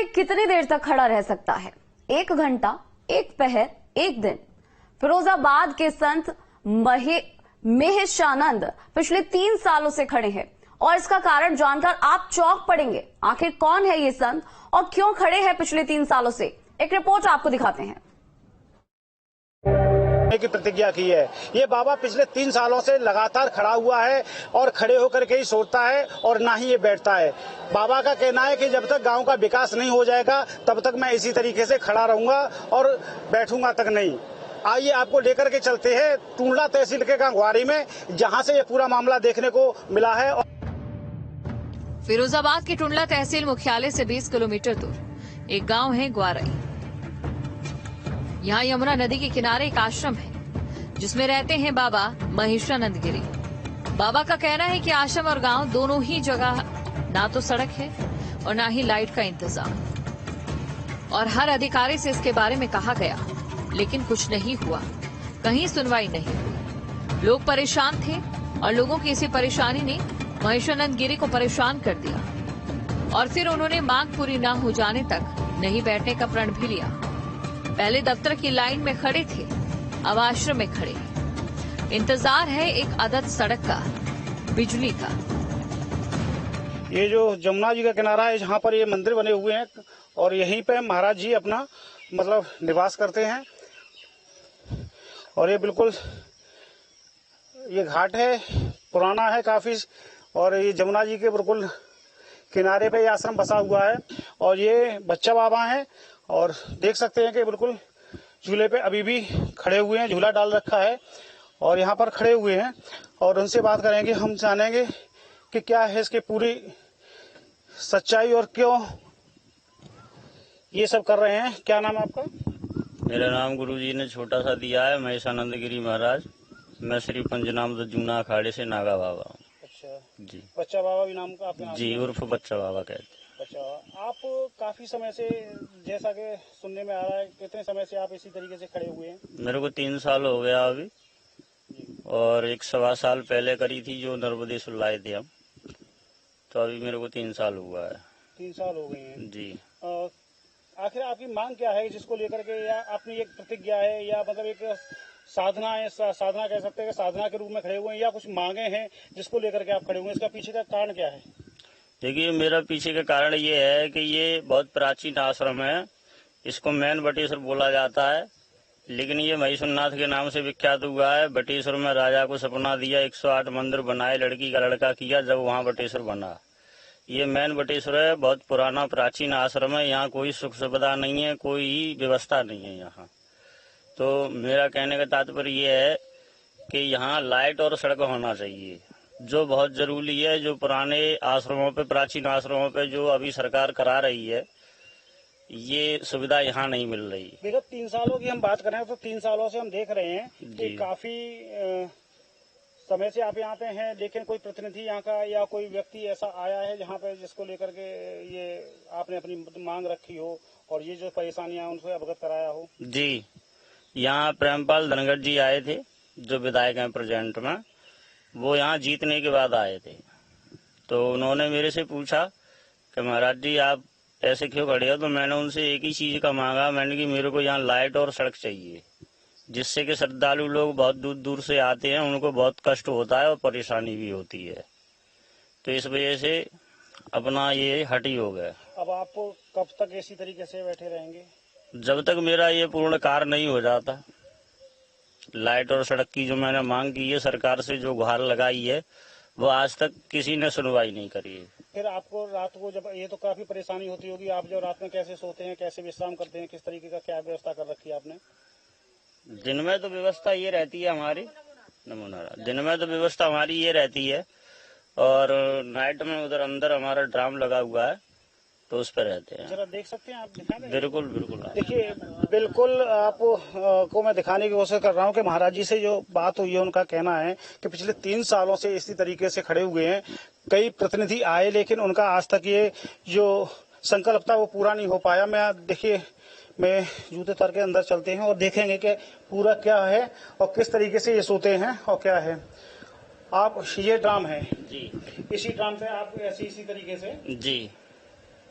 कोई कितनी देर तक खड़ा रह सकता है? 1 घंटा, 1 पहर, 1 दिन? फिरोजाबाद के संत महेशानंद पिछले 3 सालों से खड़े हैं और इसका कारण जानकर आप चौंक पड़ेंगे। आखिर कौन है ये संत और क्यों खड़े हैं पिछले 3 सालों से? एक रिपोर्ट आपको दिखाते हैं। की प्रतिज्ञा की है। ये बाबा पिछले 3 सालों से लगातार खड़ा हुआ है और खड़े होकर के ही सोता है और ना ही ये बैठता है। बाबा का कहना है कि जब तक गांव का विकास नहीं हो जाएगा तब तक मैं इसी तरीके से खड़ा रहूंगा और बैठूंगा तक नहीं। आइए आपको लेकर के चलते हैं टुंडला तहसील के गंगवारी में, जहां से ये पूरा मामला देखने को मिला है। फिरोजाबाद के टुंडला तहसील मुख्यालय से 20 किलोमीटर दूर एक गांव है ग्वारई। यहाँ यमुना नदी के किनारे एक आश्रम है जिसमें रहते हैं बाबा महेशानंद गिरी। बाबा का कहना है कि आश्रम और गांव दोनों ही जगह ना तो सड़क है और ना ही लाइट का इंतजाम, और हर अधिकारी से इसके बारे में कहा गया लेकिन कुछ नहीं हुआ, कहीं सुनवाई नहीं हुई। लोग परेशान थे और लोगों की इसी परेशानी ने महेशानंद गिरी को परेशान कर दिया और फिर उन्होंने मांग पूरी न हो जाने तक नहीं बैठने का प्रण भी लिया। पहले दफ्तर की लाइन में खड़े थे, अब आश्रम में खड़े। इंतजार है एक आदत सड़क का, बिजली का। ये जो जमुना जी का किनारा है, जहाँ पर ये मंदिर बने हुए हैं और यहीं पे महाराज जी अपना मतलब निवास करते हैं। और ये बिल्कुल ये घाट है, पुराना है काफी, और ये जमुना जी के बिल्कुल किनारे पे ये आश्रम बसा हुआ है। और ये बच्चा बाबा हैं और देख सकते हैं कि बिल्कुल झूले पे अभी भी खड़े हुए हैं, झूला डाल रखा है और यहाँ पर खड़े हुए हैं। और उनसे बात करेंगे, हम जानेंगे कि क्या है इसकी पूरी सच्चाई और क्यों ये सब कर रहे हैं। क्या नाम है आपका? मेरा नाम गुरुजी ने छोटा सा दिया है, महेशानंद गिरी महाराज। मैं श्री पंजनाम जूना अखाड़े से नागा बाबा हूँ। अच्छा जी। बच्चा बाबा भी नाम का आपका नाम? जी, उर्फ बच्चा बाबा कहते हैं। अच्छा, आप काफी समय से, जैसा कि सुनने में आ रहा है, कितने समय से आप इसी तरीके से खड़े हुए हैं? मेरे को 3 साल हो गया अभी, और 1 सवा साल पहले करी थी जो नर्मदेश्वर लाए थे हम, तो अभी मेरे को 3 साल हुआ है। 3 साल हो गए हैं जी। आखिर आपकी मांग क्या है जिसको लेकर के, या अपनी एक प्रतिज्ञा है, या मतलब एक साधना है, साधना कह सकते हैं, साधना के रूप में खड़े हुए हैं, या कुछ मांगे हैं जिसको लेकर के आप खड़े हुए हैं? इसका पीछे का कारण क्या है? देखिए, मेरा पीछे का कारण ये है कि ये बहुत प्राचीन आश्रम है। इसको मैन बटेश्वर बोला जाता है, लेकिन ये महेश्वरनाथ के नाम से विख्यात हुआ है। बटेश्वर में राजा को सपना दिया, 108 मंदिर बनाए, लड़की का लड़का किया, जब वहाँ बटेश्वर बना। ये मैन बटेश्वर है, बहुत पुराना प्राचीन आश्रम है। यहाँ कोई सुख सुविधा नहीं है, कोई व्यवस्था नहीं है यहाँ। तो मेरा कहने का तात्पर्य ये है कि यहाँ लाइट और सड़क होना चाहिए, जो बहुत जरूरी है। जो पुराने आश्रमों पे, प्राचीन आश्रमों पे जो अभी सरकार करा रही है, ये सुविधा यहाँ नहीं मिल रही। विगत 3 सालों की हम बात करें तो 3 सालों से हम देख रहे हैं कि काफी समय से आप यहाँ पे हैं, लेकिन कोई प्रतिनिधि यहाँ का या कोई व्यक्ति ऐसा आया है जहाँ पे जिसको लेकर के ये आपने अपनी मांग रखी हो और ये जो परेशानियां उनसे अवगत कराया हो? जी, यहाँ प्रेमपाल धनगर जी आए थे, जो विधायक हैं प्रेजेंट में। वो यहाँ जीतने के बाद आए थे, तो उन्होंने मेरे से पूछा कि महाराज जी आप ऐसे क्यों खड़े हो? तो मैंने उनसे एक ही चीज का मांगा, मैंने कि मेरे को यहाँ लाइट और सड़क चाहिए, जिससे कि श्रद्धालु लोग बहुत दूर दूर से आते हैं, उनको बहुत कष्ट होता है और परेशानी भी होती है। तो इस वजह से अपना ये हटी हो गया। अब आप कब तक इसी तरीके से बैठे रहेंगे? जब तक मेरा ये पूर्ण कार्य नहीं हो जाता। लाइट और सड़क की जो मैंने मांग की है, सरकार से जो गुहार लगाई है, वो आज तक किसी ने सुनवाई नहीं करी है। फिर आपको रात को, जब ये तो काफी परेशानी होती होगी, आप जो रात में कैसे सोते हैं, कैसे विश्राम करते हैं, किस तरीके का क्या व्यवस्था कर रखी है आपने? दिन में तो व्यवस्था ये रहती है हमारी, नमो नारायण, दिन में तो व्यवस्था हमारी ये रहती है, और नाइट में उधर अंदर हमारा ड्राम लगा हुआ है, तो उस पर रहते हैं। जरा देख सकते हैं आप? दिखा दें? बिल्कुल बिल्कुल। देखिए, बिल्कुल आपको मैं दिखाने की कोशिश कर रहा हूँ कि महाराज जी से जो बात हुई है, उनका कहना है कि पिछले 3 सालों से इसी तरीके से खड़े हुए हैं। कई प्रतिनिधि आए, लेकिन उनका आज तक ये जो संकल्प था वो पूरा नहीं हो पाया। देखिए, मैं जूते उतार के अंदर चलते हैं और देखेंगे कि पूरा क्या है और किस तरीके से ये सोते हैं और क्या है। आप, ये ड्राम है जी, इसी ड्राम पे आप ऐसे इसी तरीके से? जी,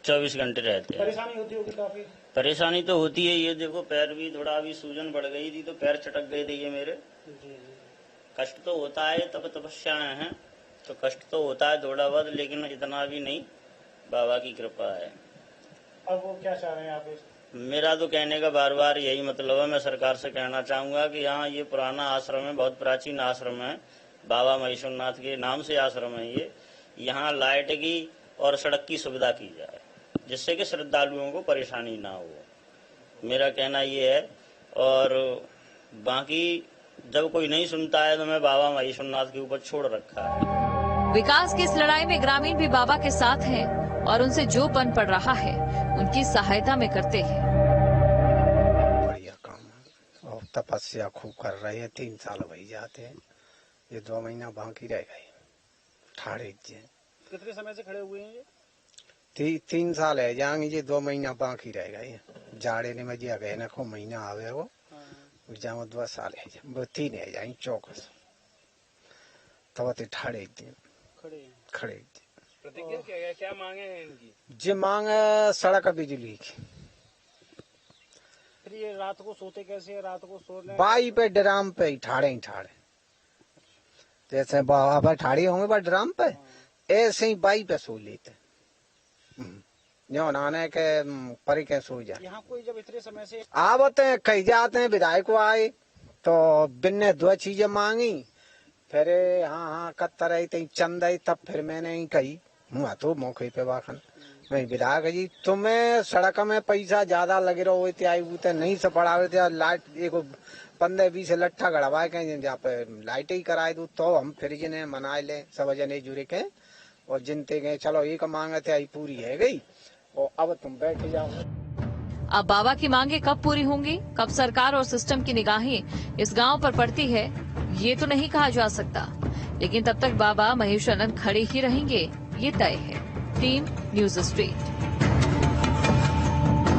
24 घंटे रहते हैं। परेशानी होती होगी काफी? परेशानी तो होती है। ये देखो पैर भी थोड़ा अभी सूजन बढ़ गई थी तो पैर चटक गए थे ये मेरे। कष्ट तो होता है, तब तपस्याएं हैं तो कष्ट तो होता है थोड़ा बहुत, लेकिन इतना भी नहीं, बाबा की कृपा है। अब वो क्या चाह रहे हैं आप? मेरा तो कहने का बार बार यही मतलब है, मैं सरकार से कहना चाहूंगा कि हाँ ये पुराना आश्रम है, बहुत प्राचीन आश्रम है, बाबा महेश्वरनाथ के नाम से आश्रम है ये। यहाँ लाइट की और सड़क की सुविधा की जाए जिससे कि श्रद्धालुओं को परेशानी ना हो, मेरा कहना ये है। और बाकी जब कोई नहीं सुनता है तो मैं बाबा महेश्वरनाथ के ऊपर छोड़ रखा है। विकास की इस लड़ाई में ग्रामीण भी बाबा के साथ हैं और उनसे जो बन पड़ रहा है उनकी सहायता में करते हैं। बढ़िया काम और तपस्या खूब कर रहे हैं। 3 साल वही जाते हैं, ये 2 महीना बाकी रह गए। ठाड़े कितने समय से खड़े हुए हैं ये? 3 साल है जाएंगे, ये 2 महीना बाकी रह गए। जाड़े ने मजिया गए ना को महीना आवे वो जाओ 2 साल है, वो 3 है जाए चौकस तब ठाड़े खड़े। प्रतिज्ञा क्या मांगे हैं इनकी? जी मांग सड़क बिजली की। फिर ये रात को सोते कैसे है? रात को सोने बाई पे ड्राम पे ही ठाड़े जैसे बाबा ठाड़ी होंगे बा ड्राम पे, ऐसे ही बाई पे सो लेते जो नाने के परी के सो जाए। यहाँ कोई जब इतने समय से आवते हैं कही जाते हैं विधायक आए तो बिन्ने 2 चीजें मांगी, फिर हाँ करता रही थी चंद आई, तब फिर मैंने ही कही हुआ तो मौके पे वाखन मैं विधायक जी तुम्हें सड़क में पैसा ज्यादा लगे रहो आई बूते नहीं से पड़ावे थे, लाइट एक 15-20 लट्ठा गड़वाए के जहाँ पे लाइट ही कराए दू तो हम फिर जिन्हें मनाए ले सब जने जुड़े के और जिनते गए चलो एक मांगे थे आई पूरी है गई और अब तुम बैठ जाओ। अब बाबा की मांगे कब पूरी होंगी, कब सरकार और सिस्टम की निगाहें इस गांव पर पड़ती है ये तो नहीं कहा जा सकता, लेकिन तब तक बाबा महेश्वरानंद खड़े ही रहेंगे ये तय है। Team news street.